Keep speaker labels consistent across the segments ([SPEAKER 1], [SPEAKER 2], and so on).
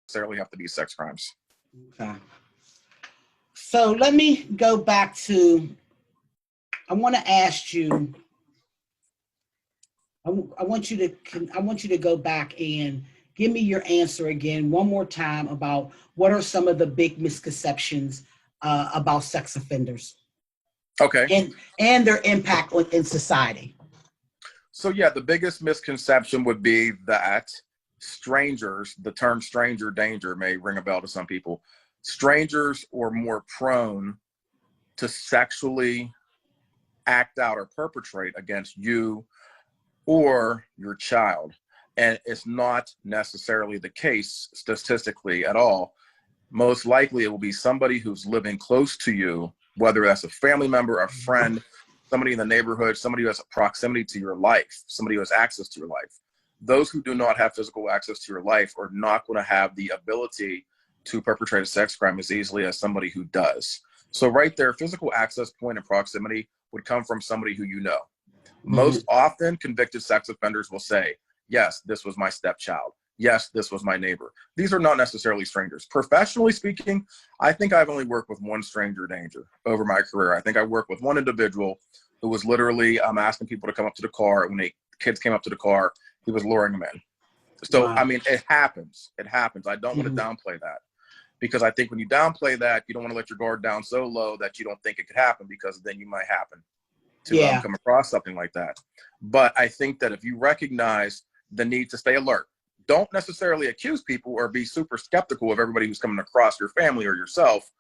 [SPEAKER 1] necessarily have to be sex crimes.
[SPEAKER 2] Okay. So let me go back to, I want to ask you, I want you to go back and give me your answer again one more time about what are some of the big misconceptions about sex offenders.
[SPEAKER 1] Okay.
[SPEAKER 2] And their impact in society.
[SPEAKER 1] So yeah, the biggest misconception would be that strangers, the term stranger danger may ring a bell to some people. Strangers are more prone to sexually act out or perpetrate against you or your child. And it's not necessarily the case statistically at all. Most likely it will be somebody who's living close to you, whether that's a family member, a friend, somebody in the neighborhood, somebody who has a proximity to your life, somebody who has access to your life. Those who do not have physical access to your life are not going to have the ability to perpetrate a sex crime as easily as somebody who does. So right there, physical access point and proximity would come from somebody who you know. Most often, convicted sex offenders will say, yes, this was my stepchild. Yes, this was my neighbor. These are not necessarily strangers. Professionally speaking, I think I've only worked with one stranger danger over my career. I think I worked with one individual who was literally asking people to come up to the car. When kids came up to the car, he was luring them in. So,
[SPEAKER 2] Wow.
[SPEAKER 1] I mean, it happens. It happens. I don't want to downplay that, because I think when you downplay that, you don't want to let your guard down so low that you don't think it could happen, because then you might happen to come across something like that. But I think that if you recognize the need to stay alert, don't necessarily accuse people or be super skeptical of everybody who's coming across your family or yourself,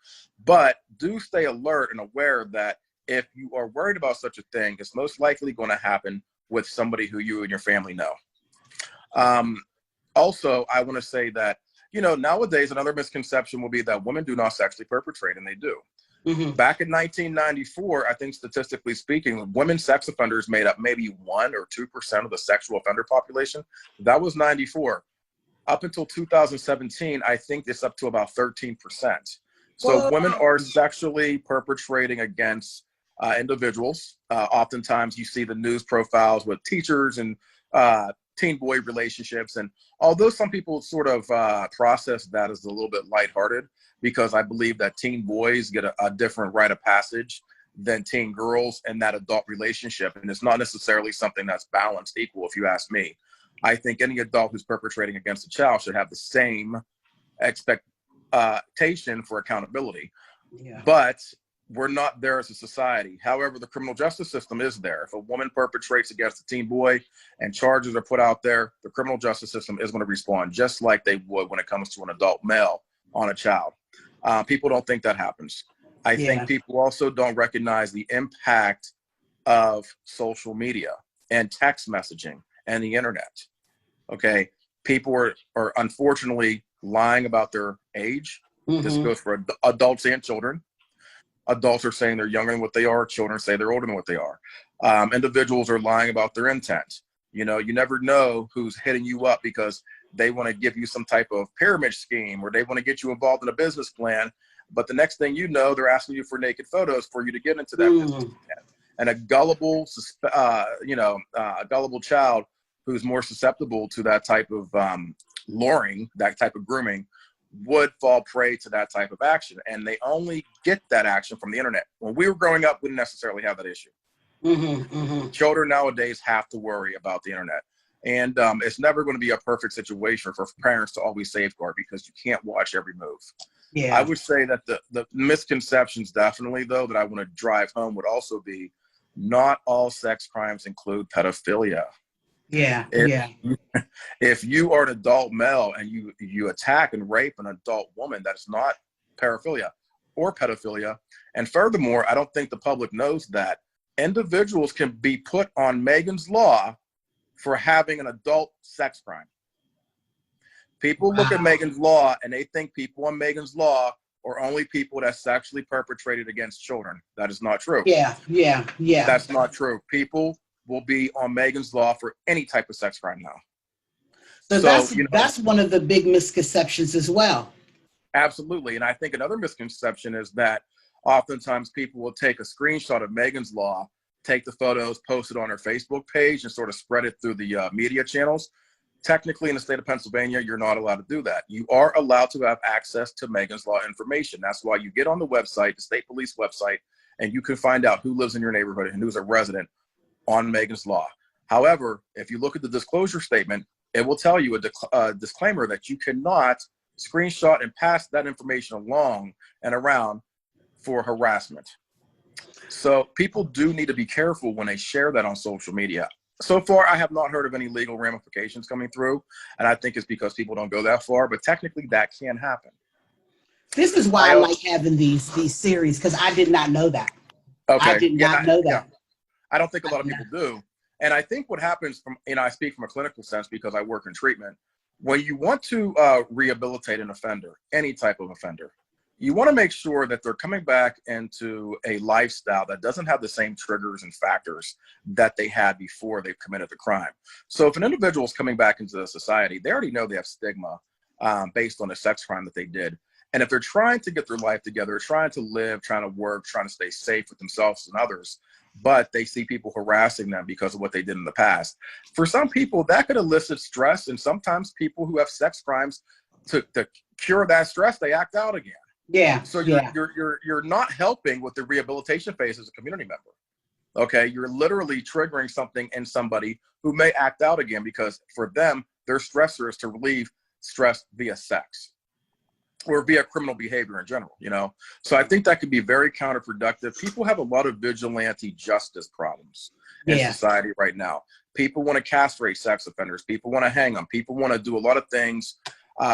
[SPEAKER 1] but do stay alert and aware that if you are worried about such a thing, it's most likely going to happen with somebody who you and your family know. Also, I want to say that, nowadays, another misconception will be that women do not sexually perpetrate, and they do. Back in 1994, I think statistically speaking, women sex offenders made up maybe 1 or 2% of the sexual offender population. That was 94. Up until 2017, I think it's up to about 13%. So women are sexually perpetrating against individuals. Oftentimes you see the news profiles with teachers and teen boy relationships. And although some people sort of process that as a little bit lighthearted, because I believe that teen boys get a different rite of passage than teen girls in that adult relationship. And it's not necessarily something that's balanced equal, if you ask me. I think any adult who's perpetrating against a child should have the same expectation for accountability. But we're not there as a society. However, the criminal justice system is there. If a woman perpetrates against a teen boy and charges are put out there, the criminal justice system is going to respond just like they would when it comes to an adult male on a child. People don't think that happens. I think people also don't recognize the impact of social media and text messaging and the internet. Okay. People are unfortunately lying about their age. This goes for adults and children. Adults are saying they're younger than what they are. Children say they're older than what they are. Individuals are lying about their intent. You never know who's hitting you up because they want to give you some type of pyramid scheme, or they want to get you involved in a business plan. But the next thing you know, they're asking you for naked photos for you to get into that business plan. And a gullible, a gullible child who's more susceptible to that type of luring, that type of grooming, would fall prey to that type of action. And they only get that action from the internet. When we were growing up, we didn't necessarily have that issue. Children nowadays have to worry about the internet. And it's never going to be a perfect situation for parents to always safeguard, because you can't watch every move. I would say that the misconceptions definitely, though, that I want to drive home would also be not all sex crimes include pedophilia. If you are an adult male and you attack and rape an adult woman, that's not paraphilia or pedophilia. And furthermore, I don't think the public knows that individuals can be put on Megan's Law for having an adult sex crime. People look at Megan's Law and they think people on Megan's Law are only people that sexually perpetrated against children. That is not true. That's not true. People will be on Megan's Law for any type of sex crime now.
[SPEAKER 2] So that's one of the big misconceptions as well.
[SPEAKER 1] Absolutely. And I think another misconception is that oftentimes people will take a screenshot of Megan's Law, take the photos, post it on her Facebook page, and sort of spread it through the media channels. Technically, in the state of Pennsylvania, you're not allowed to do that. You are allowed to have access to Megan's Law information. That's why you get on the website, the state police website, and you can find out who lives in your neighborhood and who's a resident on Megan's Law. However, if you look at the disclosure statement, it will tell you a disclaimer that you cannot screenshot and pass that information along and around for harassment. So people do need to be careful when they share that on social media. So far, I have not heard of any legal ramifications coming through, and I think it's because people don't go that far, but technically that can happen.
[SPEAKER 2] This is why I like having these series, because I did not know that.
[SPEAKER 1] Okay.
[SPEAKER 2] I did not know that.
[SPEAKER 1] Yeah. I don't think a lot of people do. And I think what happens from, I speak from a clinical sense because I work in treatment. When you want to rehabilitate an offender, any type of offender, you want to make sure that they're coming back into a lifestyle that doesn't have the same triggers and factors that they had before they committed the crime. So if an individual is coming back into the society, they already know they have stigma based on the sex crime that they did. And if they're trying to get their life together, trying to live, trying to work, trying to stay safe with themselves and others, but they see people harassing them because of what they did in the past. For some people, that could elicit stress. And sometimes people who have sex crimes, to cure that stress, they act out again.
[SPEAKER 2] Yeah.
[SPEAKER 1] So you're not helping with the rehabilitation phase as a community member. Okay, you're literally triggering something in somebody who may act out again because for them, their stressor is to relieve stress via sex or via criminal behavior in general, you know? So I think that could be very counterproductive. People have a lot of vigilante justice problems in society right now. People want to castrate sex offenders. People want to hang them. People want to do a lot of things.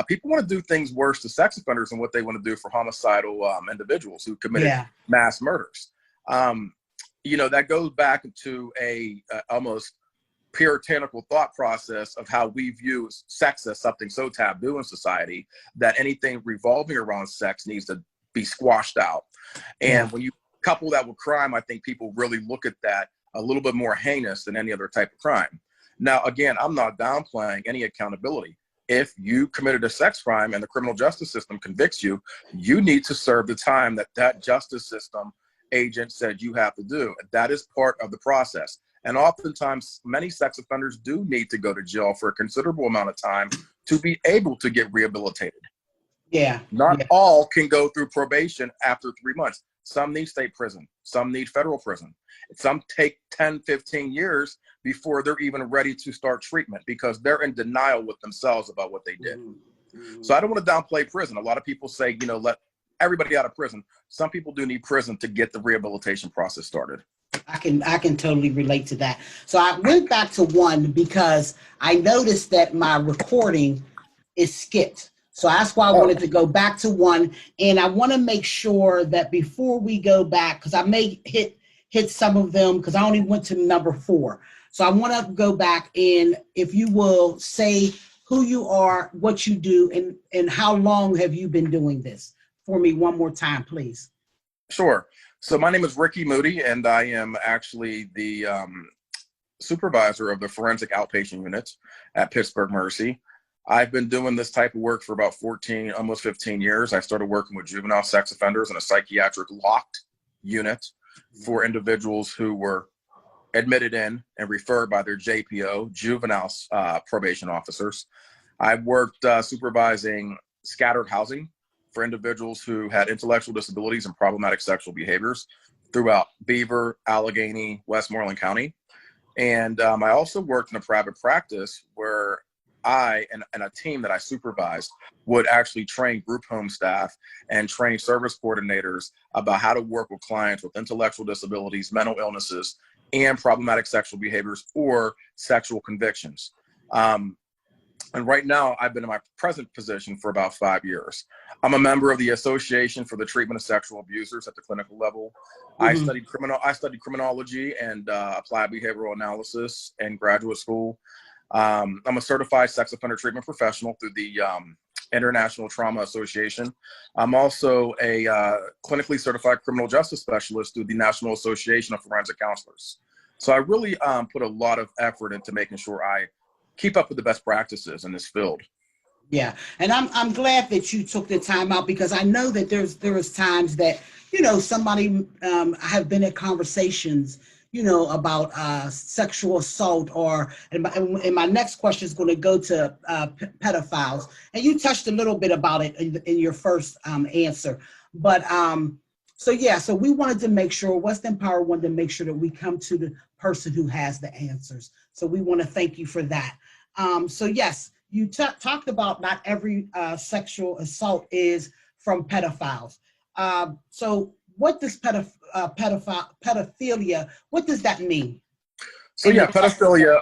[SPEAKER 1] People want to do things worse to sex offenders than what they want to do for homicidal individuals who committed mass murders. You know, that goes back to a almost puritanical thought process of how we view sex as something so taboo in society that anything revolving around sex needs to be squashed out. And when you couple that with crime, I think people really look at that a little bit more heinous than any other type of crime. Now, again, I'm not downplaying any accountability. If you committed a sex crime and the criminal justice system convicts you, you need to serve the time that justice system agent said you have to do. That is part of the process. And oftentimes, many sex offenders do need to go to jail for a considerable amount of time to be able to get rehabilitated. Not all can go through probation after 3 months. Some need state prison. Some need federal prison. Some take 10, 15 years before they're even ready to start treatment because they're in denial with themselves about what they did. So I don't want to downplay prison. A lot of people say, you know, let everybody out of prison. Some people do need prison to get the rehabilitation process started.
[SPEAKER 2] I can totally relate to that. So I went back to one because I noticed that my recording is skipped. So that's why I wanted to go back to one. And I want to make sure that before we go back, because I may hit some of them because I only went to number 4. So I want to go back and if you will say who you are, what you do, and how long have you been doing this for me one more time, please.
[SPEAKER 1] Sure. So my name is Ricky Moody, and I am actually the supervisor of the forensic outpatient unit at Pittsburgh Mercy. I've been doing this type of work for about 14, almost 15 years. I started working with juvenile sex offenders in a psychiatric locked unit for individuals who were admitted in and referred by their JPO, juvenile probation officers. I worked supervising scattered housing for individuals who had intellectual disabilities and problematic sexual behaviors throughout Beaver, Allegheny, Westmoreland County. And I also worked in a private practice where I and a team that I supervised would actually train group home staff and train service coordinators about how to work with clients with intellectual disabilities, mental illnesses, and problematic sexual behaviors or sexual convictions. And right now, I've been in my present position for about 5 years. I'm a member of the Association for the Treatment of Sexual Abusers at the clinical level. I studied criminology and applied behavioral analysis in graduate school. I'm a certified sex offender treatment professional through the International Trauma Association. I'm also a clinically certified criminal justice specialist through the National Association of Forensic Counselors. So I really put a lot of effort into making sure I keep up with the best practices in this field.
[SPEAKER 2] Yeah, and I'm glad that you took the time out because I know that there was times that, you know, somebody I have been in conversations, about sexual assault, and my next question is going to go to pedophiles. And you touched a little bit about it in your first answer. But so we wanted to make sure, West Empower wanted to make sure that we come to the person who has the answers. So we want to thank you for that. So yes, you talked about not every sexual assault is from pedophiles. So what does pedophilia, what does that mean?
[SPEAKER 1] So yeah, pedophilia,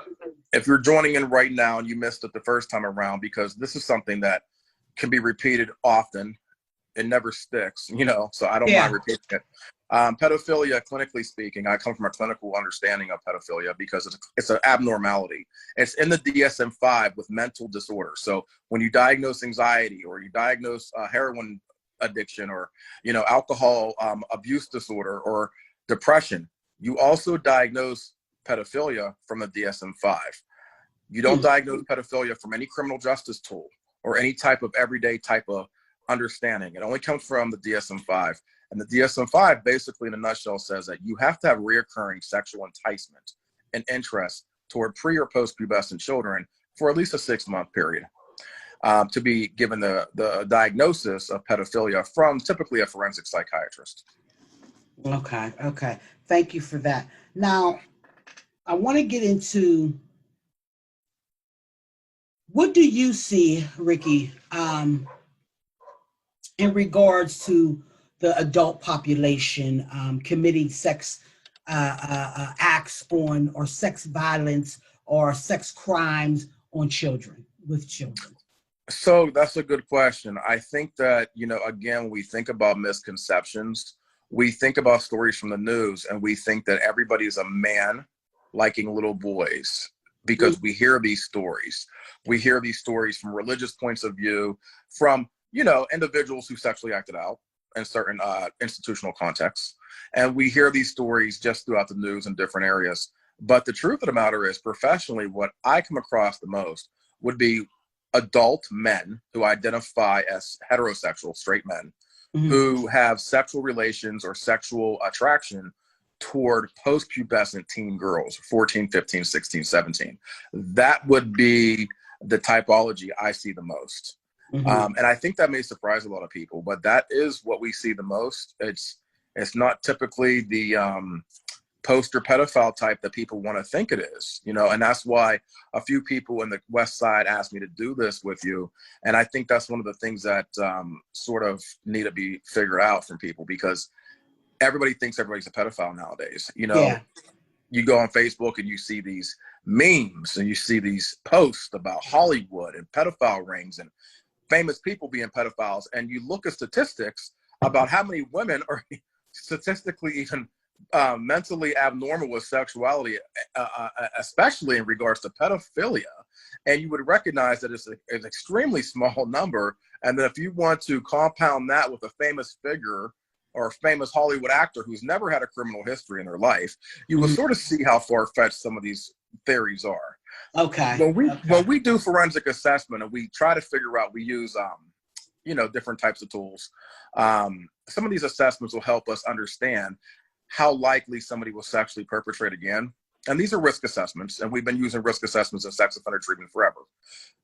[SPEAKER 1] if you're joining in right now and you missed it the first time around, because this is something that can be repeated often, it never sticks, so I don't mind repeating it. Pedophilia, clinically speaking, I come from a clinical understanding of pedophilia because it's an abnormality. It's in the DSM-5 with mental disorder. So when you diagnose anxiety, or you diagnose heroin addiction, or alcohol abuse disorder, or depression, you also diagnose pedophilia from the DSM-5. You don't diagnose pedophilia from any criminal justice tool or any type of everyday type of understanding. It only comes from the DSM-5. And the DSM-5 basically in a nutshell says that you have to have reoccurring sexual enticement and interest toward pre or post-pubescent children for at least a 6-month period to be given the diagnosis of pedophilia from typically a forensic psychiatrist.
[SPEAKER 2] Okay. Thank you for that. Now, I want to get into, what do you see, Ricky, in regards to the adult population committing sex acts on, or sex violence or sex crimes on children, with children?
[SPEAKER 1] So that's a good question. I think that, again, when we think about misconceptions, we think about stories from the news, and we think that everybody's a man liking little boys because we hear these stories. We hear these stories from religious points of view, from, individuals who sexually acted out in certain institutional contexts. And we hear these stories just throughout the news in different areas. But the truth of the matter is, professionally, what I come across the most would be adult men who identify as heterosexual, straight men, who have sexual relations or sexual attraction toward post-pubescent teen girls, 14, 15, 16, 17. That would be the typology I see the most. And I think that may surprise a lot of people, but that is what we see the most. It's not typically the poster pedophile type that people want to think it is, and that's why a few people in the West Side asked me to do this with you. And I think that's one of the things that sort of need to be figured out from people, because everybody thinks everybody's a pedophile nowadays. You go on Facebook and you see these memes and you see these posts about Hollywood and pedophile rings and famous people being pedophiles, and you look at statistics about how many women are statistically even mentally abnormal with sexuality, especially in regards to pedophilia, and you would recognize that it's an extremely small number. And then if you want to compound that with a famous figure or a famous Hollywood actor who's never had a criminal history in their life, you will sort of see how far-fetched some of these theories are. When we do forensic assessment and we try to figure out, we use different types of tools. Some of these assessments will help us understand how likely somebody will sexually perpetrate again. And these are risk assessments, and we've been using risk assessments in sex offender treatment forever.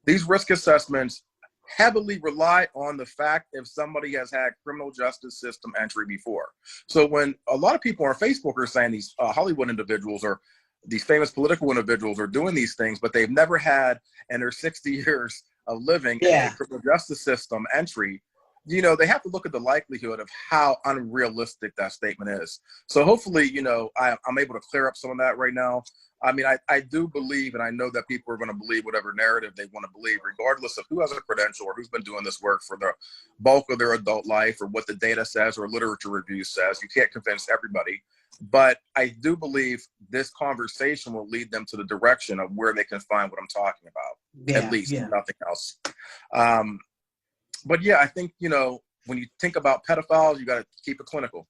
[SPEAKER 1] These risk assessments heavily rely on the fact if somebody has had criminal justice system entry before. So when a lot of people on Facebook are saying these Hollywood individuals or these famous political individuals are doing these things, but they've never had in their 60 years of living in a criminal justice system entry, they have to look at the likelihood of how unrealistic that statement is. So hopefully, I'm able to clear up some of that right now. I mean, I do believe, and I know that people are going to believe whatever narrative they want to believe, regardless of who has a credential or who's been doing this work for the bulk of their adult life, or what the data says or literature review says. You can't convince everybody. But I do believe this conversation will lead them to the direction of where they can find what I'm talking about, at least, nothing else. But yeah, I think, when you think about pedophiles, you got to keep it clinical.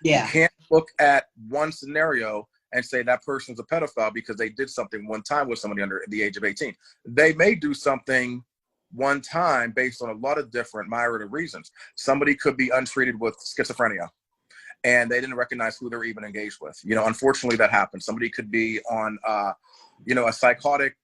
[SPEAKER 1] You can't look at one scenario and say that person's a pedophile because they did something one time with somebody under the age of 18. They may do something one time based on a lot of different myriad of reasons. Somebody could be untreated with schizophrenia, and they didn't recognize who they were even engaged with. You know, unfortunately that happens. Somebody could be on, you know, a psychotic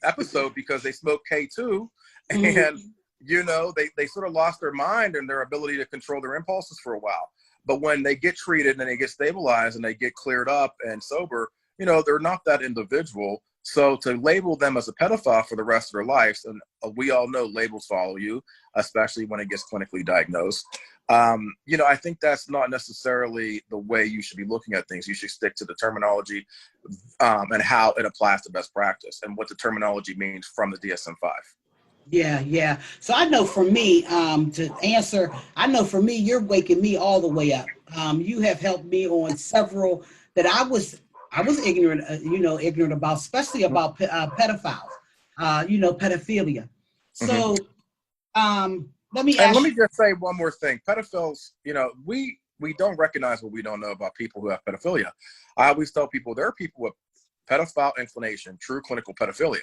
[SPEAKER 1] episode because they smoked K2 and, you know, they sort of lost their mind and their ability to control their impulses for a while. But when they get treated and they get stabilized and they get cleared up and sober, you know, they're not that individual. So to label them as a pedophile for the rest of their lives, and we all know labels follow you, especially when it gets clinically diagnosed. You know, I think that's not necessarily the way you should be looking at things. You should stick to the terminology and how it applies to best practice and what the terminology means from the DSM-5.
[SPEAKER 2] Yeah, yeah. So I know for me, to answer, I know for me, you're waking me all the way up. You have helped me on several that I was ignorant, ignorant about, especially about pedophiles, pedophilia. So let me
[SPEAKER 1] And
[SPEAKER 2] ask
[SPEAKER 1] let me
[SPEAKER 2] you.
[SPEAKER 1] just say one more thing. Pedophiles, you know, we don't recognize what we don't know about people who have pedophilia. I always tell people there are people with pedophile inclination, true clinical pedophilia,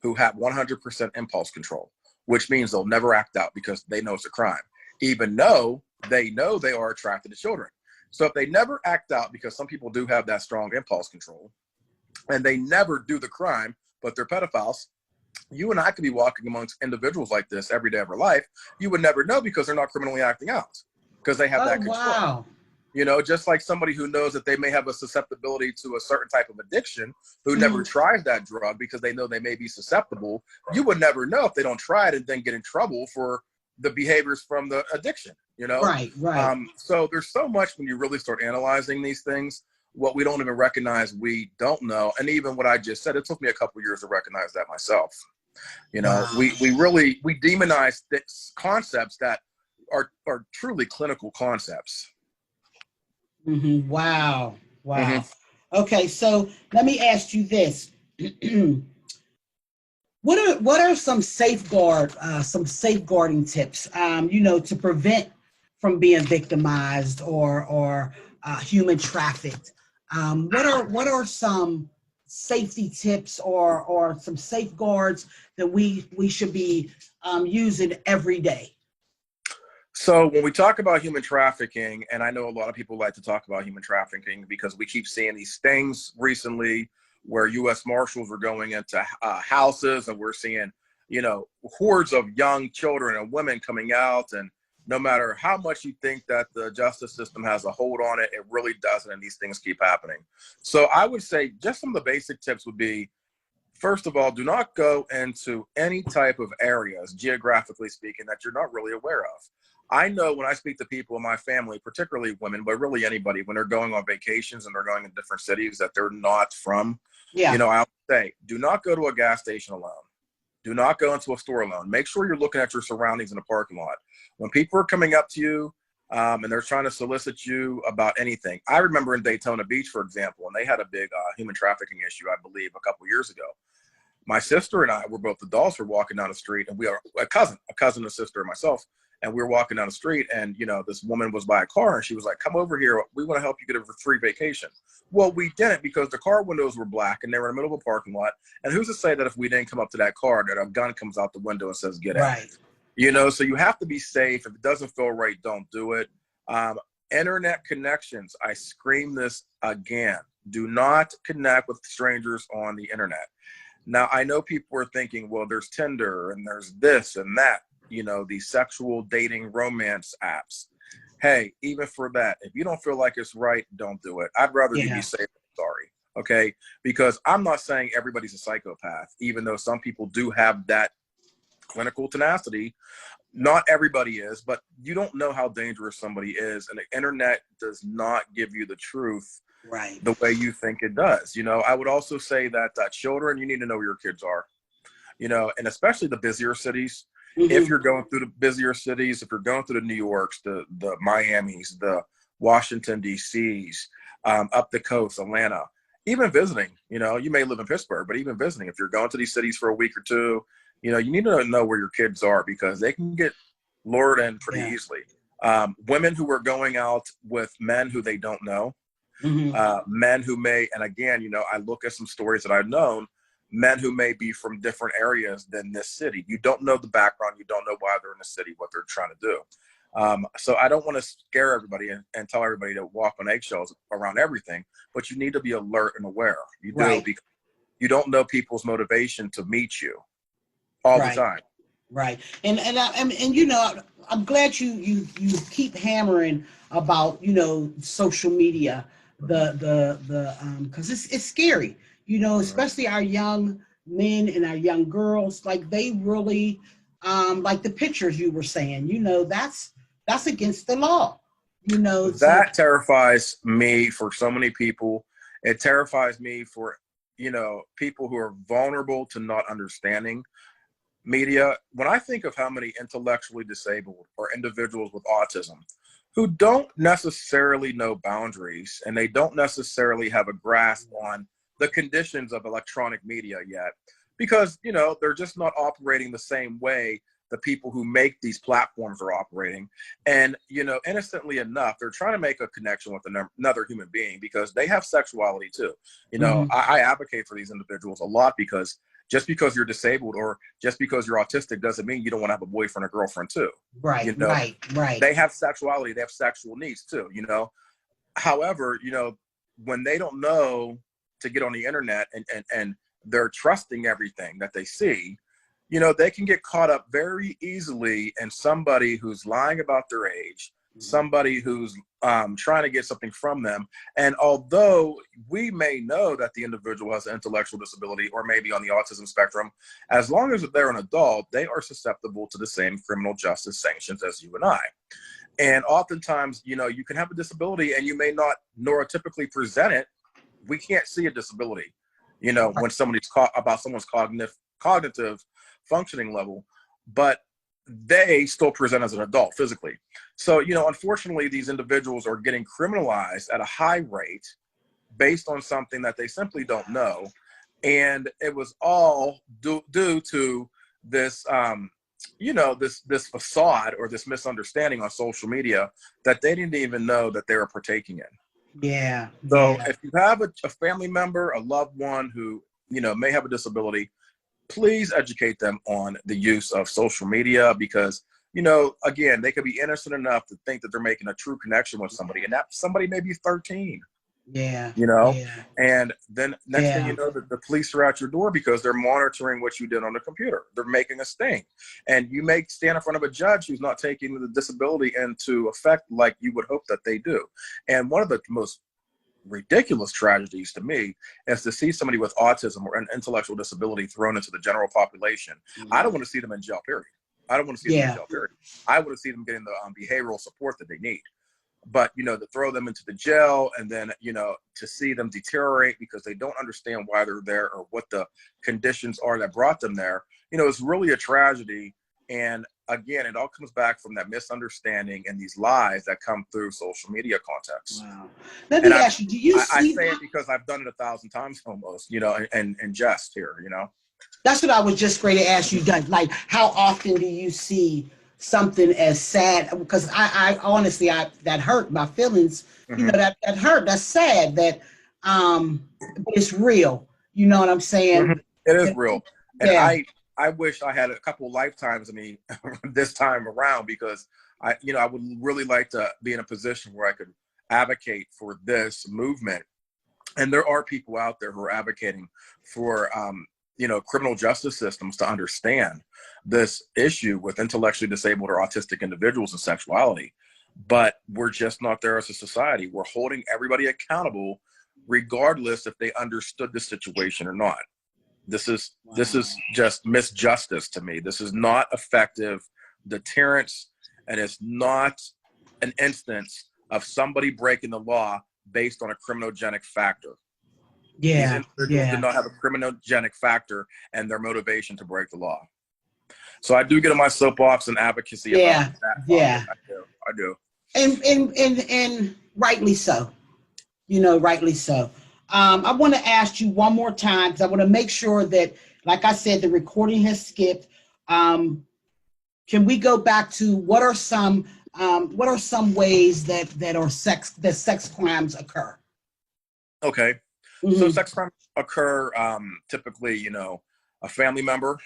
[SPEAKER 1] who have 100% impulse control, which means they'll never act out because they know it's a crime, even though they know they are attracted to children. So if they never act out, because some people do have that strong impulse control, and they never do the crime, but they're pedophiles, you and I could be walking amongst individuals like this every day of our life. You would never know because they're not criminally acting out because they have that control.
[SPEAKER 2] Wow.
[SPEAKER 1] You know, just like somebody who knows that they may have a susceptibility to a certain type of addiction who never tries that drug because they know they may be susceptible. You would never know if they don't try it and then get in trouble for the behaviors from the addiction, you know?
[SPEAKER 2] Right.
[SPEAKER 1] So there's so much when you really start analyzing these things, what we don't even recognize, we don't know. And even what I just said, it took me a couple of years to recognize that myself. You know, we demonize concepts that are truly clinical concepts.
[SPEAKER 2] Wow. Okay, so let me ask you this. What are some safeguarding tips, to prevent from being victimized or human trafficked? What are some safety tips or some safeguards that we should be using every day?
[SPEAKER 1] So when we talk about human trafficking, and I know a lot of people like to talk about human trafficking because we keep seeing these things recently where U.S. Marshals are going into houses and we're seeing, you know, hordes of young children and women coming out. And no matter how much you think that the justice system has a hold on it, it really doesn't. And these things keep happening. So I would say just some of the basic tips would be, first of all, do not go into any type of areas, geographically speaking, that you're not really aware of. I know when I speak to people in my family, particularly women, but really anybody, when they're going on vacations and they're going in different cities that they're not from, you know, I'll say, do not go to a gas station alone. Do not go into a store alone. Make sure you're looking at your surroundings in the parking lot. When people are coming up to you and they're trying to solicit you about anything. I remember in Daytona Beach, for example, and they had a big human trafficking issue, I believe, a couple years ago. My sister and I were both adults. We're walking down the street, and we are a cousin, a sister, and myself. And we were walking down the street, and, you know, this woman was by a car, and she was like, come over here. We want to help you get a free vacation. Well, we didn't because the car windows were black, and they were in the middle of a parking lot. And who's to say that if we didn't come up to that car, that a gun comes out the window and says, get out? You know, so you have to be safe. If it doesn't feel right, don't do it. Internet connections. I scream this again. Do not connect with strangers on the internet. Now, I know people are thinking, well, there's Tinder, and there's this and that. You know, these sexual dating romance apps. Hey, even for that, if you don't feel like it's right, don't do it. I'd rather you be safe than sorry. Okay. Because I'm not saying everybody's a psychopath, even though some people do have that clinical tenacity. Not everybody is, but you don't know how dangerous somebody is. And the internet does not give you the truth the way you think it does. You know, I would also say that children, you need to know where your kids are, you know, and especially the busier cities. If you're going through the busier cities, if you're going through the New Yorks, the Miamis, the Washington, D.C.s, up the coast, Atlanta, even visiting, you know, you may live in Pittsburgh, but even visiting, if you're going to these cities for a week or two, you know, you need to know where your kids are because they can get lured in pretty easily. Women who are going out with men who they don't know, men who may, and again, you know, I look at some stories that I've known, men who may be from different areas than this city. You don't know the background. You don't know why they're in the city, what they're trying to do. So I don't want to scare everybody and tell everybody to walk on eggshells around everything, but you need to be alert and aware. You do,
[SPEAKER 2] right.
[SPEAKER 1] because you don't know people's motivation to meet you all the time.
[SPEAKER 2] Right. And you know, I'm glad you keep hammering about, you know, social media, because it's scary, you know, especially our young men and our young girls, like they really like the pictures you were saying, you know, that's against the law, you know.
[SPEAKER 1] That terrifies me for so many people. It terrifies me for, you know, people who are vulnerable to not understanding media. When I think of how many intellectually disabled or individuals with autism who don't necessarily know boundaries and they don't necessarily have a grasp on the conditions of electronic media yet, because, you know, they're just not operating the same way the people who make these platforms are operating. And, you know, innocently enough, they're trying to make a connection with another human being because they have sexuality too. You know, I advocate for these individuals a lot, because just because you're disabled or just because you're autistic doesn't mean you don't want to have a boyfriend or girlfriend too.
[SPEAKER 2] Right,
[SPEAKER 1] you know,
[SPEAKER 2] right.
[SPEAKER 1] They have sexuality, they have sexual needs too, you know. However, you know, when they don't know to get on the internet and they're trusting everything that they see, you know, they can get caught up very easily in somebody who's lying about their age, somebody who's trying to get something from them. And although we may know that the individual has an intellectual disability or maybe on the autism spectrum, as long as they're an adult, they are susceptible to the same criminal justice sanctions as you and I. And oftentimes, you know, you can have a disability and you may not neurotypically present it. We can't see a disability, you know, when somebody's about someone's cognitive functioning level, but they still present as an adult physically. So, you know, unfortunately, these individuals are getting criminalized at a high rate based on something that they simply don't know. And it was all due to this, you know, this facade or this misunderstanding on social media that they didn't even know that they were partaking in.
[SPEAKER 2] Yeah.
[SPEAKER 1] So if you have a family member, a loved one who, you know, may have a disability, please educate them on the use of social media, because, you know, again, they could be innocent enough to think that they're making a true connection with somebody, and that somebody may be 13.
[SPEAKER 2] Yeah.
[SPEAKER 1] You know,
[SPEAKER 2] yeah.
[SPEAKER 1] And then next thing you know, the police are at your door because they're monitoring what you did on the computer. They're making a sting. And you may stand in front of a judge who's not taking the disability into effect like you would hope that they do. And one of the most ridiculous tragedies to me is to see somebody with autism or an intellectual disability thrown into the general population. I don't want to see them in jail, period. I don't want to see them in jail, period. I want to see them getting the behavioral support that they need. But, you know, to throw them into the jail and then, you know, to see them deteriorate because they don't understand why they're there or what the conditions are that brought them there, you know, it's really a tragedy. And again, it all comes back from that misunderstanding and these lies that come through social media contexts.
[SPEAKER 2] Wow. Let me ask you, do you see?
[SPEAKER 1] I say it because I've done it 1,000 times almost, you know, and jest here, you know.
[SPEAKER 2] That's what I was just going to ask you, like, how often do you see something as sad? Because I honestly, that hurt my feelings. You know, that hurt. That's sad. That but it's real. You know what I'm saying?
[SPEAKER 1] It is real. And I wish I had a couple lifetimes of me this time around, because I would really like to be in a position where I could advocate for this movement. And there are people out there who are advocating for, you know, criminal justice systems to understand this issue with intellectually disabled or autistic individuals and sexuality. But we're just not there as a society. We're holding everybody accountable, regardless if they understood the situation or not. This is just misjustice to me. This is not effective deterrence, and it's not an instance of somebody breaking the law based on a criminogenic factor. These individuals did not have a criminogenic factor and their motivation to break the law. So I do get on my soapbox and advocacy about that. I do.
[SPEAKER 2] And rightly so. You know, rightly so. I want to ask you one more time, because I want to make sure that, like I said, the recording has skipped. Can we go back to what are some ways that sex crimes occur?
[SPEAKER 1] Okay. So sex crimes occur typically, you know, a family member.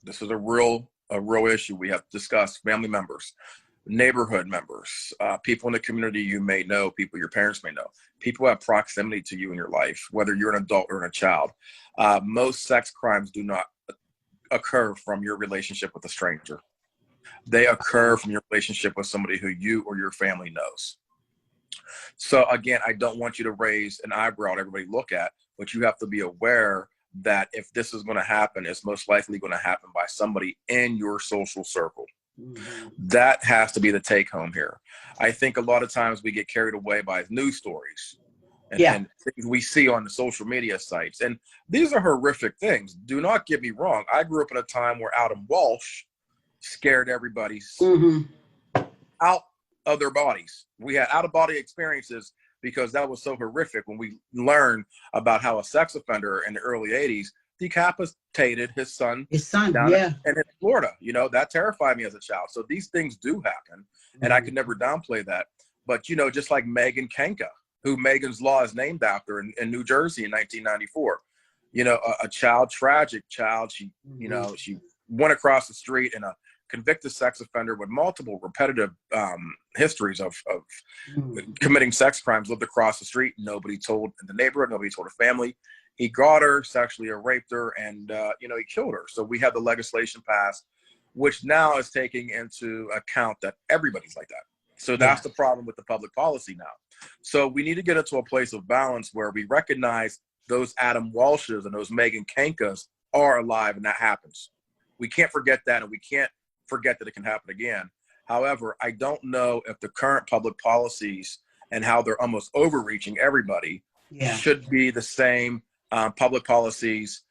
[SPEAKER 1] This is a real issue we have to discuss. Family members neighborhood members, people in the community you may know, people your parents may know, people who have proximity to you in your life, whether you're an adult or a child. Most sex crimes do not occur from your relationship with a stranger. They occur from your relationship with somebody who you or your family knows. So again, I don't want you to raise an eyebrow to everybody look at, but you have to be aware that if this is going to happen, it's most likely going to happen by somebody in your social circle. Mm-hmm. That has to be the take home here. I think a lot of times we get carried away by news stories and things we see on the social media sites. And these are horrific things. Do not get me wrong. I grew up in a time where Adam Walsh scared everybody out of their bodies. We had out-of-body experiences because that was so horrific when we learned about how a sex offender in the early 80s decapitated his son down in Florida. You know, that terrified me as a child. So these things do happen, and I can never downplay that. But, you know, just like Megan Kenka, who Megan's Law is named after in New Jersey in 1994, you know, a tragic child. She, you know, she went across the street and a convicted sex offender with multiple repetitive histories of committing sex crimes lived across the street. Nobody told in the neighborhood. Nobody told her family. He got her, sexually raped her, and, you know, he killed her. So we have the legislation passed, which now is taking into account that everybody's like that. So that's the problem with the public policy now. So we need to get into a place of balance where we recognize those Adam Walshes and those Megan Kenkas are alive, and that happens. We can't forget that, and we can't forget that it can happen again. However, I don't know if the current public policies and how they're almost overreaching everybody should be the same public policies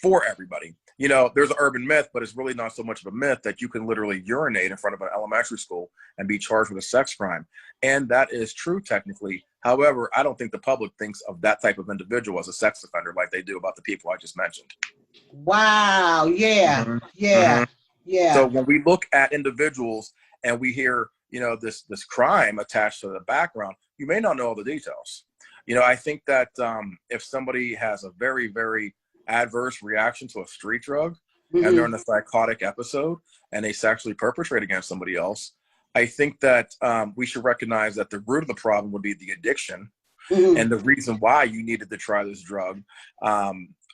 [SPEAKER 1] for everybody. You know, there's an urban myth, but it's really not so much of a myth that you can literally urinate in front of an elementary school and be charged with a sex crime. And that is true technically. However, I don't think the public thinks of that type of individual as a sex offender like they do about the people I just mentioned.
[SPEAKER 2] Wow. Yeah. Yeah.
[SPEAKER 1] So when we look at individuals and we hear, you know, this crime attached to the background, you may not know all the details. You know, I think that if somebody has a very, very adverse reaction to a street drug and they're in a psychotic episode and they sexually perpetrate against somebody else, I think that we should recognize that the root of the problem would be the addiction and the reason why you needed to try this drug,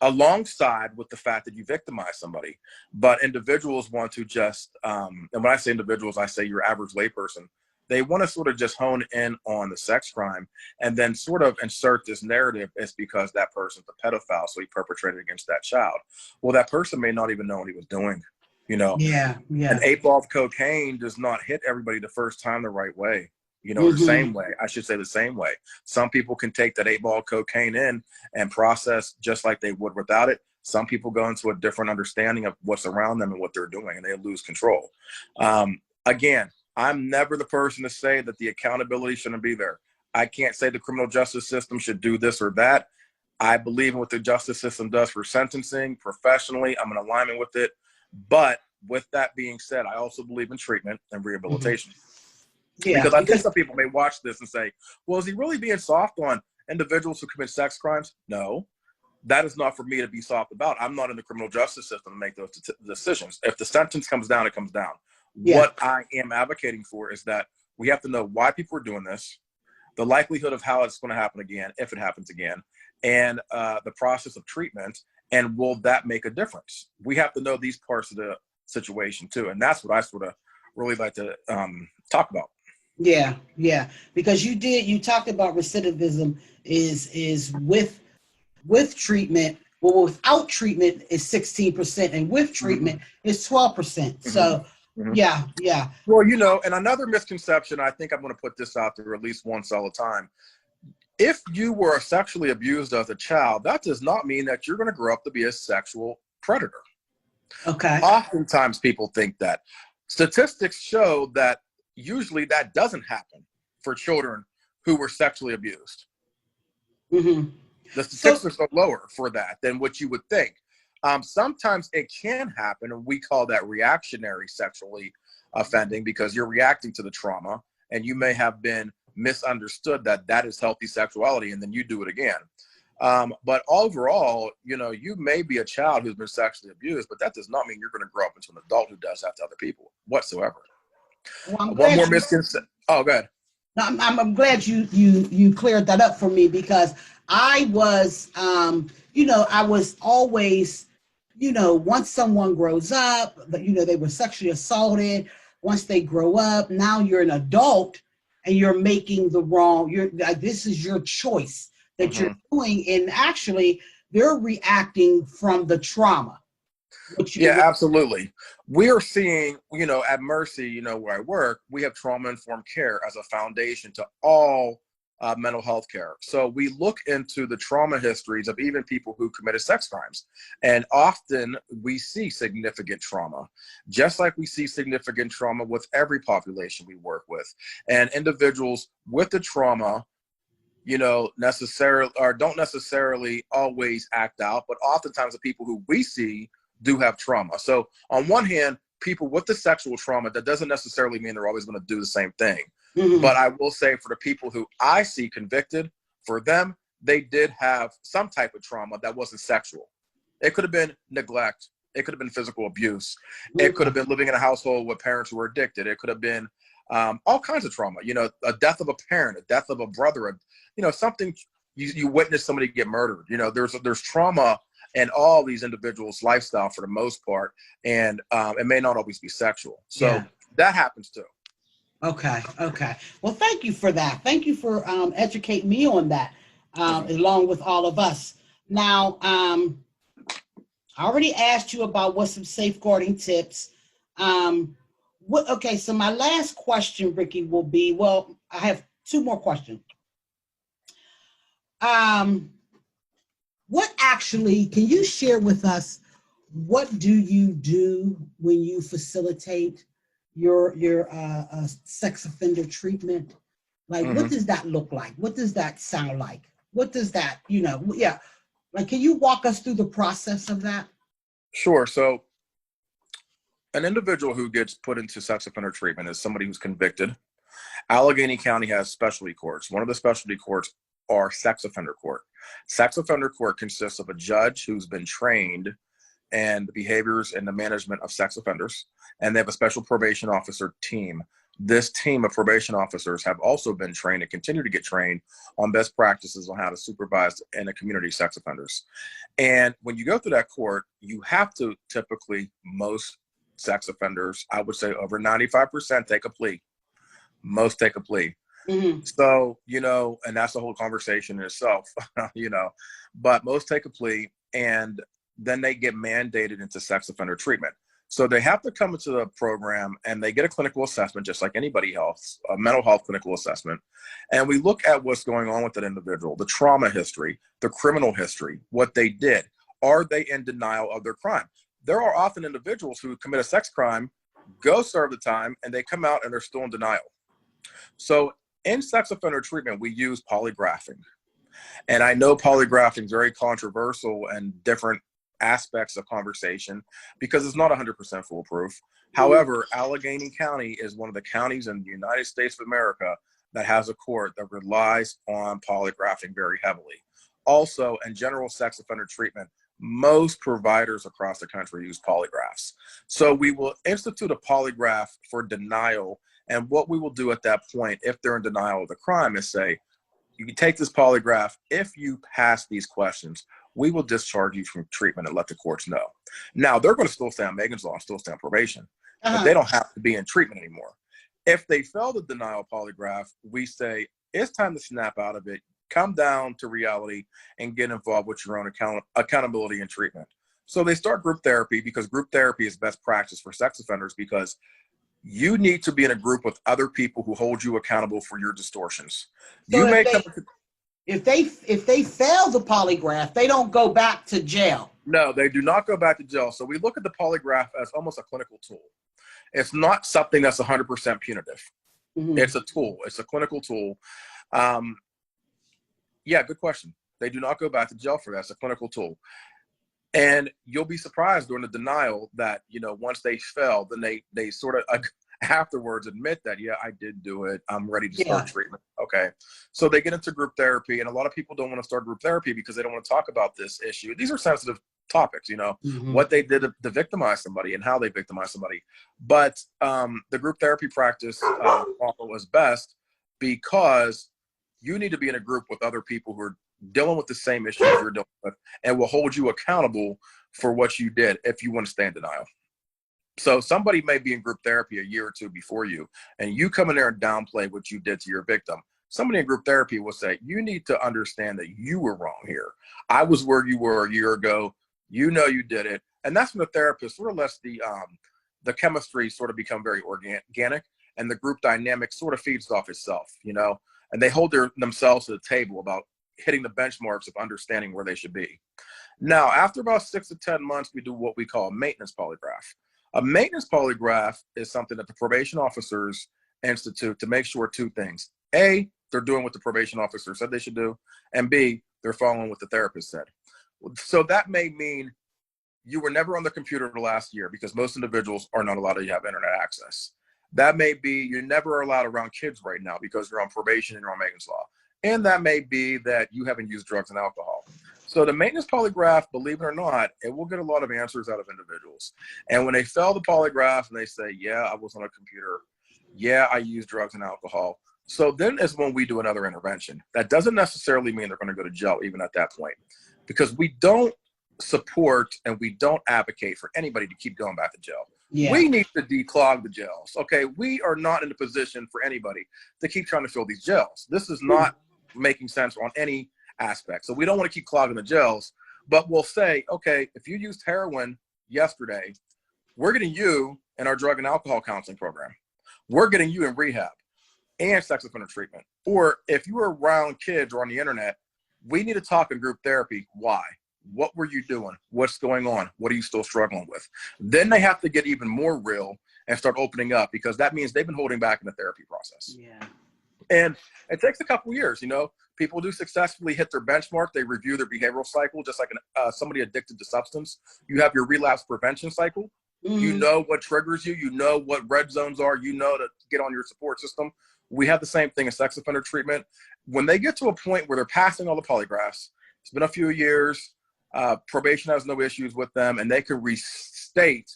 [SPEAKER 1] alongside with the fact that you victimize somebody. But individuals want to just, and when I say individuals, I say your average layperson, they want to sort of just hone in on the sex crime and then sort of insert this narrative as because that person's a pedophile, so he perpetrated against that child. Well, that person may not even know what he was doing, you know? An 8-ball of cocaine does not hit everybody the first time the right way. You know, the same way. I should say the same way. Some people can take that 8-ball of cocaine in and process just like they would without it. Some people go into a different understanding of what's around them and what they're doing, and they lose control. Again, I'm never the person to say that the accountability shouldn't be there. I can't say the criminal justice system should do this or that. I believe in what the justice system does for sentencing. Professionally, I'm in alignment with it. But with that being said, I also believe in treatment and rehabilitation. Because I think some people may watch this and say, well, is he really being soft on individuals who commit sex crimes? No, that is not for me to be soft about. I'm not in the criminal justice system to make those decisions. If the sentence comes down, it comes down. What I am advocating for is that we have to know why people are doing this, the likelihood of how it's going to happen again, if it happens again, and the process of treatment, and will that make a difference? We have to know these parts of the situation too, and that's what I sort of really like to talk about.
[SPEAKER 2] Yeah, because you talked about recidivism is with treatment. Well, without treatment is 16%, and with treatment is 12%. So yeah.
[SPEAKER 1] Well, you know, and another misconception, I think I'm going to put this out there at least once all the time. If you were sexually abused as a child, that does not mean that you're going to grow up to be a sexual predator.
[SPEAKER 2] Okay.
[SPEAKER 1] Oftentimes people think that. Statistics show that usually that doesn't happen for children who were sexually abused. The statistics are lower for that than what you would think. Sometimes it can happen, and we call that reactionary sexually offending because you're reacting to the trauma, and you may have been misunderstood that is healthy sexuality, and then you do it again. But overall, you know, you may be a child who's been sexually abused, but that does not mean you're going to grow up into an adult who does that to other people whatsoever.
[SPEAKER 2] Well, I'm
[SPEAKER 1] One
[SPEAKER 2] glad
[SPEAKER 1] more misconception. Oh, go ahead.
[SPEAKER 2] no, I'm glad you cleared that up for me, because I was, I was always, once someone grows up, they were sexually assaulted. Once they grow up, now you're an adult and you're making the wrong. You're like, this is your choice that you're doing, and actually they're reacting from the trauma.
[SPEAKER 1] Yeah, absolutely. We are seeing, at Mercy, where I work, we have trauma-informed care as a foundation to all mental health care. So we look into the trauma histories of even people who committed sex crimes. And often we see significant trauma, just like we see significant trauma with every population we work with. And individuals with the trauma, necessarily or don't necessarily always act out, but oftentimes the people who we see do have trauma. So on one hand, people with the sexual trauma, that doesn't necessarily mean they're always going to do the same thing. But I will say, for the people who I see convicted, for them, they did have some type of trauma that wasn't sexual. It could have been neglect. It could have been physical abuse. It could have been living in a household with parents who were addicted. It could have been all kinds of trauma, a death of a parent, a death of a brother, something you witness somebody get murdered. There's trauma in all these individuals' lifestyle for the most part, and it may not always be sexual. So that happens too.
[SPEAKER 2] Okay. Well, thank you for that. Thank you for educating me on that, along with all of us. Now, I already asked you about what's some safeguarding tips. So my last question, Ricky, will be, well, I have two more questions. What actually, can you share with us, what do you do when you facilitate your sex offender treatment? Like, what does that look like? What does that sound like? What does that, like, can you walk us through the process of that?
[SPEAKER 1] Sure. So an individual who gets put into sex offender treatment is somebody who's convicted. Allegheny County has specialty courts. One of the specialty courts are sex offender court. Sex offender court consists of a judge who's been trained in the behaviors and the management of sex offenders, and they have a special probation officer team. This team of probation officers have also been trained and continue to get trained on best practices on how to supervise in the community sex offenders. And when you go through that court, you have to typically, most sex offenders, I would say over 95% take a plea. Most take a plea. So, and that's the whole conversation in itself, but most take a plea, and then they get mandated into sex offender treatment. So they have to come into the program and they get a clinical assessment, just like anybody else, a mental health clinical assessment. And we look at what's going on with that individual, the trauma history, the criminal history, what they did. Are they in denial of their crime? There are often individuals who commit a sex crime, go serve the time, and they come out and they're still in denial. So in sex offender treatment, we use polygraphing. And I know polygraphing is very controversial and different aspects of conversation because it's not 100% foolproof. However, Allegheny County is one of the counties in the United States of America that has a court that relies on polygraphing very heavily. Also, in general sex offender treatment, most providers across the country use polygraphs. So we will institute a polygraph for denial. And what we will do at that point, if they're in denial of the crime, is say, you can take this polygraph. If you pass these questions, we will discharge you from treatment and let the courts know. Now, they're going to still stay on Megan's Law and still stay on probation, but they don't have to be in treatment anymore. If they fail the denial polygraph, we say, it's time to snap out of it, come down to reality, and get involved with your own accountability and treatment. So they start group therapy, because group therapy is best practice for sex offenders, because you need to be in a group with other people who hold you accountable for your distortions.
[SPEAKER 2] So if they fail the polygraph, they don't go back to jail.
[SPEAKER 1] No, they do not go back to jail. So we look at the polygraph as almost a clinical tool. It's not something that's 100% punitive. It's a tool. It's a clinical tool. Yeah, good question. They do not go back to jail for that. It's a clinical tool. And you'll be surprised during the denial that, once they fail, then they sort of afterwards admit that, yeah, I did do it. I'm ready to start treatment. Okay. So they get into group therapy, and a lot of people don't want to start group therapy because they don't want to talk about this issue. These are sensitive topics, you know, what they did to victimize somebody and how they victimize somebody. But the group therapy practice was best because you need to be in a group with other people who are dealing with the same issues you're dealing with and will hold you accountable for what you did if you want to stay in denial. So somebody may be in group therapy a year or two before you, and you come in there and downplay what you did to your victim. Somebody in group therapy will say, you need to understand that you were wrong here. I was where you were a year ago. You know you did it. And that's when the therapist sort of lets the chemistry sort of become very organic, and the group dynamic sort of feeds off itself, you know, and they hold themselves to the table about hitting the benchmarks of understanding where they should be. Now, after about 6 to 10 months, we do what we call a maintenance polygraph. A maintenance polygraph is something that the probation officers institute to make sure two things. A, they're doing what the probation officer said they should do, and B, they're following what the therapist said. So that may mean you were never on the computer the last year, because most individuals are not allowed to have internet access. That may be you're never allowed around kids right now because you're on probation and you're on maintenance law. And that may be that you haven't used drugs and alcohol. So the maintenance polygraph, believe it or not, it will get a lot of answers out of individuals. And when they fail the polygraph and they say, yeah, I was on a computer, yeah, I used drugs and alcohol. So then is when we do another intervention. That doesn't necessarily mean they're going to go to jail even at that point, because we don't support and we don't advocate for anybody to keep going back to jail. Yeah. We need to declog the jails. Okay. We are not in a position for anybody to keep trying to fill these jails. This is not making sense on any aspect. So we don't want to keep clogging the jails, but we'll say, okay, if you used heroin yesterday, we're getting you in our drug and alcohol counseling program. We're getting you in rehab and sex offender treatment. Or if you were around kids or on the internet, we need to talk in group therapy. Why? What were you doing? What's going on? What are you still struggling with? Then they have to get even more real and start opening up, because that means they've been holding back in the therapy process. Yeah. And it takes a couple years, you know. People do successfully hit their benchmark. They review their behavioral cycle, just like somebody addicted to substance. You have your relapse prevention cycle. You know what triggers you. You know what red zones are. You know to get on your support system. We have the same thing in sex offender treatment. When they get to a point where they're passing all the polygraphs, it's been a few years, probation has no issues with them, and they can restate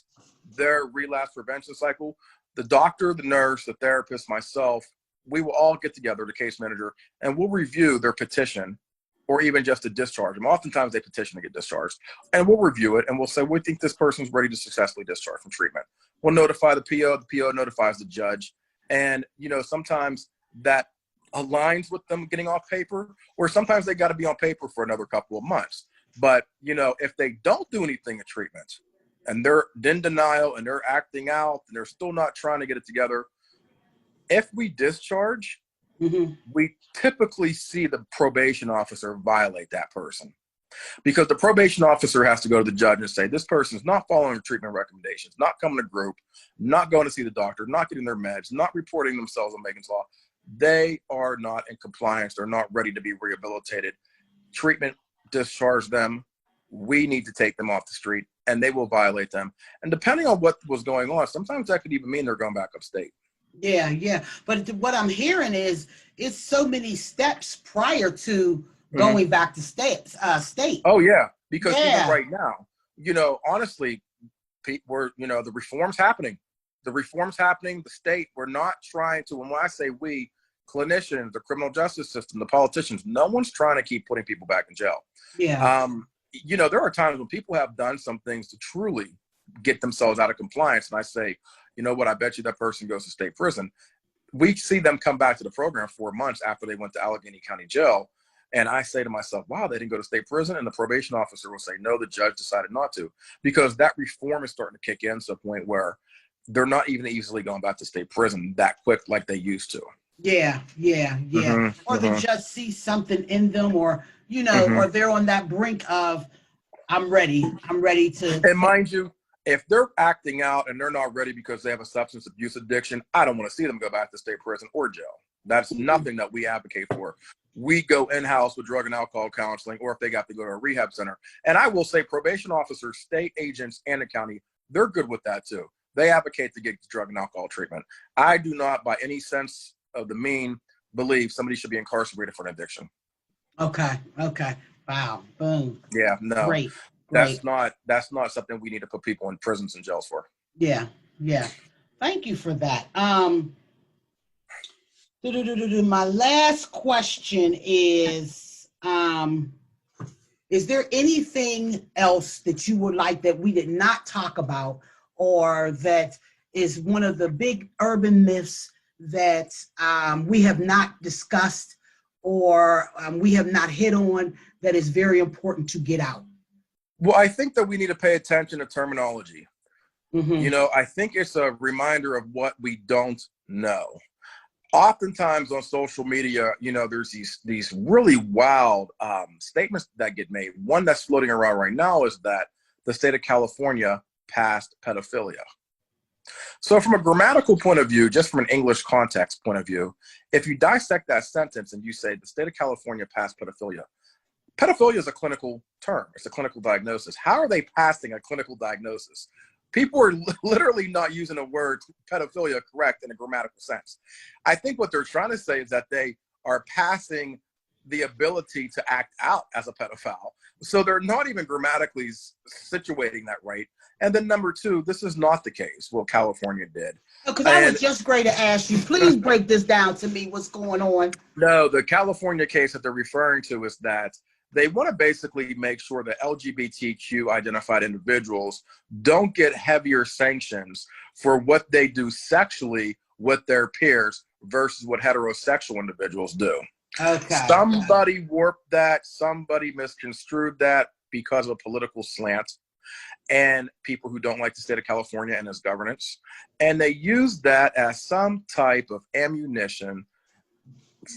[SPEAKER 1] their relapse prevention cycle. The doctor, the nurse, the therapist, myself, we will all get together, the case manager, and we'll review their petition, or even just a discharge. And oftentimes they petition to get discharged, and we'll review it and we'll say, we think this person's ready to successfully discharge from treatment. We'll notify the PO notifies the judge. And, you know, sometimes that aligns with them getting off paper, or sometimes they got to be on paper for another couple of months. But, you know, if they don't do anything in treatment and they're in denial and they're acting out and they're still not trying to get it together, if we discharge, we typically see the probation officer violate that person, because the probation officer has to go to the judge and say, this person's not following treatment recommendations, not coming to group, not going to see the doctor, not getting their meds, not reporting themselves on maintenance law. They are not in compliance. They're not ready to be rehabilitated. Treatment, discharge them. We need to take them off the street, and they will violate them. And depending on what was going on, sometimes that could even mean they're going back upstate.
[SPEAKER 2] Yeah, yeah. But what I'm hearing is it's so many steps prior to going back to state.
[SPEAKER 1] Oh, yeah. Because even right now, you know, honestly, we're, you know, the reform's happening. The reform's happening. The state, we're not trying to, and when I say we, clinicians, the criminal justice system, the politicians, no one's trying to keep putting people back in jail. Yeah. You know, there are times when people have done some things to truly get themselves out of compliance. And I say, you know what, I bet you that person goes to state prison. We see them come back to the program 4 months after they went to Allegheny County Jail. And I say to myself, wow, they didn't go to state prison. And the probation officer will say, no, the judge decided not to, because that reform is starting to kick in to a point where they're not even easily going back to state prison that quick like they used to.
[SPEAKER 2] Yeah. Or they just see something in them, or, you know, or they're on that brink of, I'm ready to.
[SPEAKER 1] And mind you, if they're acting out and they're not ready because they have a substance abuse addiction, I don't want to see them go back to state prison or jail. That's nothing that we advocate for. We go in-house with drug and alcohol counseling, or if they got to go to a rehab center. And I will say probation officers, state agents, and the county, they're good with that too. They advocate to get drug and alcohol treatment. I do not, by any sense of the mean, believe somebody should be incarcerated for an addiction.
[SPEAKER 2] Okay. Okay. Wow. Boom.
[SPEAKER 1] Yeah, no,
[SPEAKER 2] Great.
[SPEAKER 1] that's
[SPEAKER 2] Great.
[SPEAKER 1] not something we need to put people in prisons and jails for.
[SPEAKER 2] Yeah. Yeah. Thank you for that. My last question is there anything else that you would like that we did not talk about, or that is one of the big urban myths that we have not discussed, or we have not hit on, that is very important to get out?
[SPEAKER 1] Well, I think that we need to pay attention to terminology.
[SPEAKER 2] Mm-hmm.
[SPEAKER 1] I think it's a reminder of what we don't know. Oftentimes on social media, there's these really wild statements that get made. One that's floating around right now is that the state of California passed pedophilia. So from a grammatical point of view, just from an English context point of view, if you dissect that sentence and you say the state of California passed pedophilia, pedophilia is a clinical term. It's a clinical diagnosis. How are they passing a clinical diagnosis? People are literally not using the word pedophilia correct in a grammatical sense. I think what they're trying to say is that they are passing the ability to act out as a pedophile. So they're not even grammatically situating that right. And then number two, this is not the case, what California did.
[SPEAKER 2] Because I was just going to ask you, please break this down to me, what's going on.
[SPEAKER 1] No, the California case that they're referring to is that they want to basically make sure that LGBTQ identified individuals don't get heavier sanctions for what they do sexually with their peers versus what heterosexual individuals do.
[SPEAKER 2] Okay.
[SPEAKER 1] Somebody warped that, somebody misconstrued that because of a political slant, and people who don't like the state of California and its governance. And they use that as some type of ammunition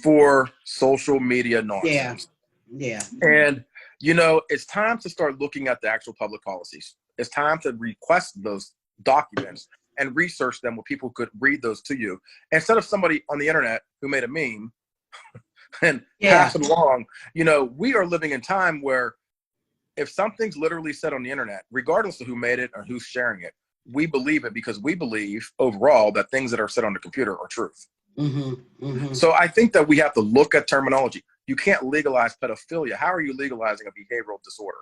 [SPEAKER 1] for social media nonsense.
[SPEAKER 2] Yeah.
[SPEAKER 1] And, it's time to start looking at the actual public policies. It's time to request those documents and research them where people could read those to you, instead of somebody on the internet who made a meme and pass it along. We are living in time where if something's literally said on the internet, regardless of who made it or who's sharing it, we believe it because we believe overall that things that are said on the computer are truth.
[SPEAKER 2] Mm-hmm, mm-hmm.
[SPEAKER 1] So I think that we have to look at terminology. You can't legalize pedophilia. How are you legalizing a behavioral disorder?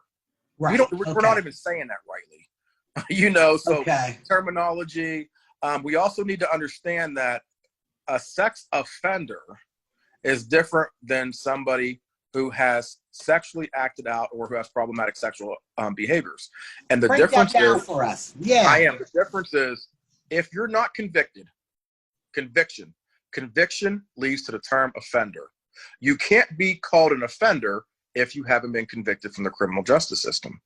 [SPEAKER 2] Right.
[SPEAKER 1] We're not even saying that rightly. So terminology. We also need to understand that a sex offender is different than somebody who has sexually acted out or who has problematic sexual behaviors. And the difference is
[SPEAKER 2] for us. Yeah.
[SPEAKER 1] I am. The difference is if you're not convicted, conviction leads to the term offender. You can't be called an offender if you haven't been convicted from the criminal justice system.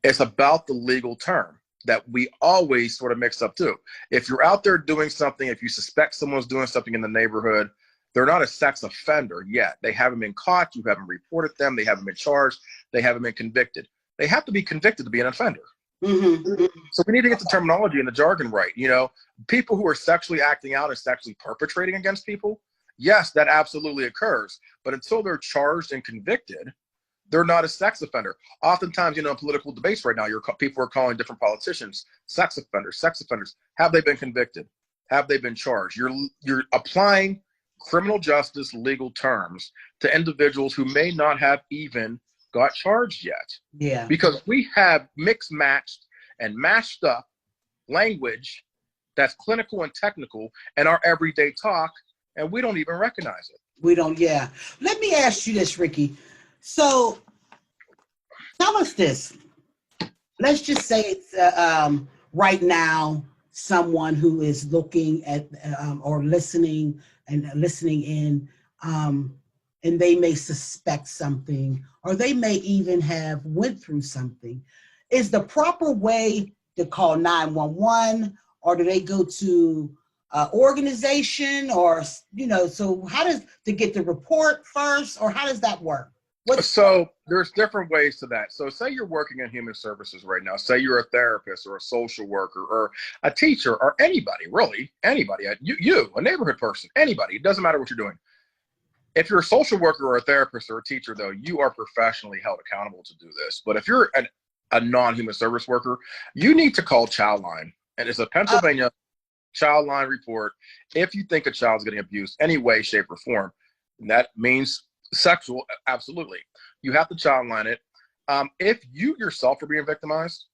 [SPEAKER 1] It's about the legal term that we always sort of mix up too. If you're out there doing something, if you suspect someone's doing something in the neighborhood, they're not a sex offender yet. They haven't been caught. You haven't reported them. They haven't been charged. They haven't been convicted. They have to be convicted to be an offender.
[SPEAKER 2] Mm-hmm.
[SPEAKER 1] So we need to get the terminology and the jargon right. People who are sexually acting out and sexually perpetrating against people, yes, that absolutely occurs. But until they're charged and convicted, they're not a sex offender. Oftentimes, in political debates right now, people are calling different politicians sex offenders. Have they been convicted? Have they been charged? You're applying criminal justice legal terms to individuals who may not have even got charged yet.
[SPEAKER 2] Yeah.
[SPEAKER 1] Because we have mixed matched and mashed up language that's clinical and technical in our everyday talk, and we don't even recognize it.
[SPEAKER 2] We don't, yeah. Let me ask you this, Ricky. So tell us this. Let's just say it's right now, someone who is looking at or listening in, and they may suspect something, or they may even have went through something. Is the proper way to call 911, or do they go to organization, or so how does to get the report first, or how does that work?
[SPEAKER 1] So there's different ways to that. So say you're working in human services right now. Say you're a therapist or a social worker or a teacher or anybody, really anybody, you, a neighborhood person, anybody. It doesn't matter what you're doing. If you're a social worker or a therapist or a teacher, though, you are professionally held accountable to do this. But if you're a non-human service worker, you need to call Childline. And it's a Pennsylvania child line report. If you think a child's getting abused any way, shape, or form, and that means sexual, absolutely. You have to child line it. If you yourself are being victimized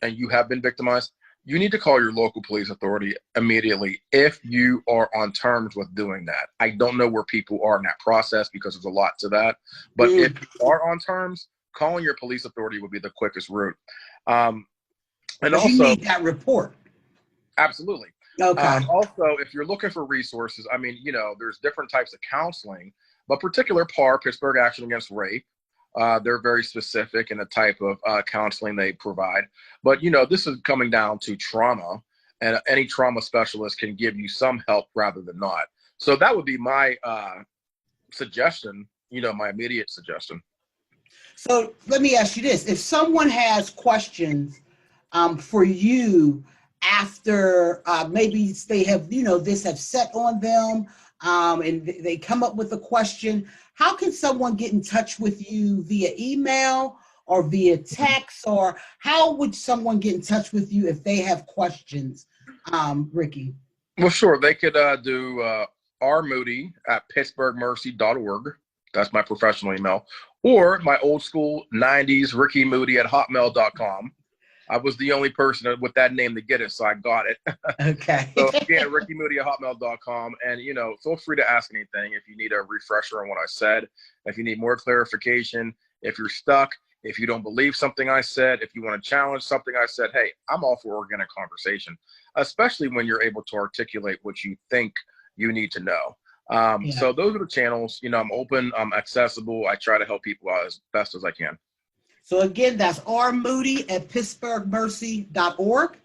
[SPEAKER 1] and you have been victimized, you need to call your local police authority immediately if you are on terms with doing that. I don't know where people are in that process because there's a lot to that. But if you are on terms, calling your police authority would be the quickest route. And also,
[SPEAKER 2] you need that report.
[SPEAKER 1] Absolutely.
[SPEAKER 2] Okay.
[SPEAKER 1] Also, if you're looking for resources, I mean, there's different types of counseling, but particular PAR, Pittsburgh Action Against Rape, they're very specific in the type of counseling they provide. But, this is coming down to trauma, and any trauma specialist can give you some help rather than not. So that would be my suggestion, my immediate suggestion.
[SPEAKER 2] So let me ask you this. If someone has questions for you after maybe they have, this have set on them and they come up with a question, how can someone get in touch with you via email or via text, or how would someone get in touch with you if they have questions, Ricky?
[SPEAKER 1] Well, sure. They could do rmoody@pittsburghmercy.org. That's my professional email. Or my old school 90s rickymoody@hotmail.com. I was the only person with that name to get it, so I got it.
[SPEAKER 2] Okay.
[SPEAKER 1] So again, rickymoody@hotmail.com. And, feel free to ask anything if you need a refresher on what I said, if you need more clarification, if you're stuck, if you don't believe something I said, if you want to challenge something I said. Hey, I'm all for organic conversation, especially when you're able to articulate what you think you need to know. So those are the channels. I'm open, I'm accessible. I try to help people out as best as I can.
[SPEAKER 2] So again, that's rmoody@pittsburghmercy.org.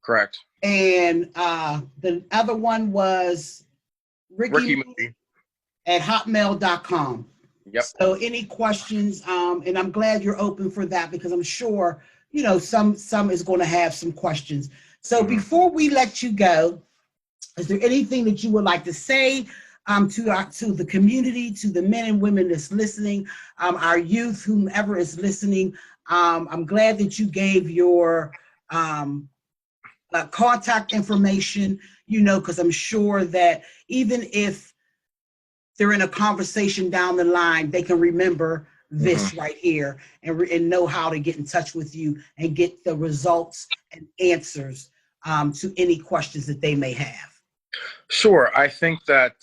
[SPEAKER 1] Correct.
[SPEAKER 2] And the other one was rickymoody@hotmail.com.
[SPEAKER 1] Yep.
[SPEAKER 2] So any questions, and I'm glad you're open for that, because I'm sure, some is going to have some questions. So before we let you go, is there anything that you would like to say to the community, to the men and women that's listening, our youth, whomever is listening? I'm glad that you gave your contact information, because I'm sure that even if they're in a conversation down the line, they can remember this right here and know how to get in touch with you and get the results and answers to any questions that they may have.
[SPEAKER 1] Sure. I think that,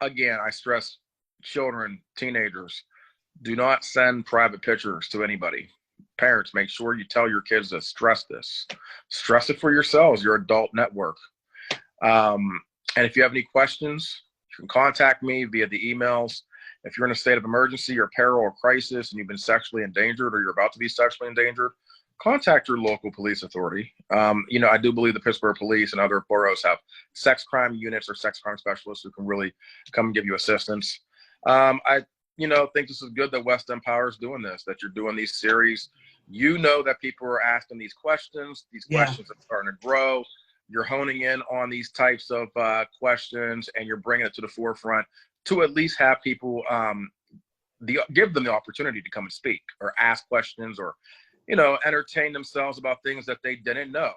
[SPEAKER 1] again, I stress children, teenagers, do not send private pictures to anybody. Parents, make sure you tell your kids to stress this. Stress it for yourselves, your adult network. And if you have any questions, you can contact me via the emails. If you're in a state of emergency or peril or crisis and you've been sexually endangered or you're about to be sexually endangered, contact your local police authority. I do believe the Pittsburgh Police and other boroughs have sex crime units or sex crime specialists who can really come and give you assistance. I think this is good that West End Power is doing this, that you're doing these series. That people are asking these questions. These questions are starting to grow. You're honing in on these types of questions, and you're bringing it to the forefront to at least have people give them the opportunity to come and speak or ask questions or entertain themselves about things that they didn't know.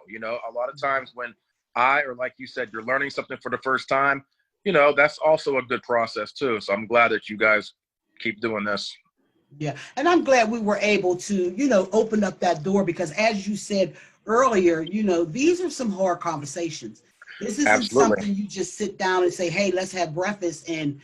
[SPEAKER 1] A lot of times when or like you said, you're learning something for the first time, that's also a good process too. So I'm glad that you guys keep doing this.
[SPEAKER 2] Yeah. And I'm glad we were able to, open up that door, because as you said earlier, these are some hard conversations. This isn't something you just sit down and say, hey, let's have breakfast. And,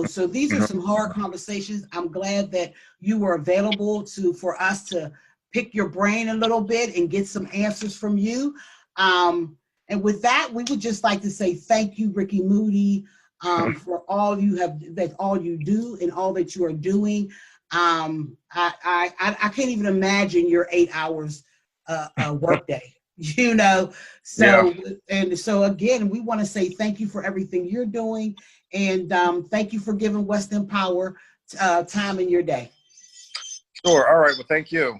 [SPEAKER 2] so these are some hard conversations. I'm glad that you were available for us to pick your brain a little bit and get some answers from you. And with that, we would just like to say thank you, Ricky Moody, for all you do and all that you are doing. I can't even imagine your 8 hours a workday, So and so again, we want to say thank you for everything you're doing, and thank you for giving West End Power time in your day.
[SPEAKER 1] Sure. All right. Well, thank you.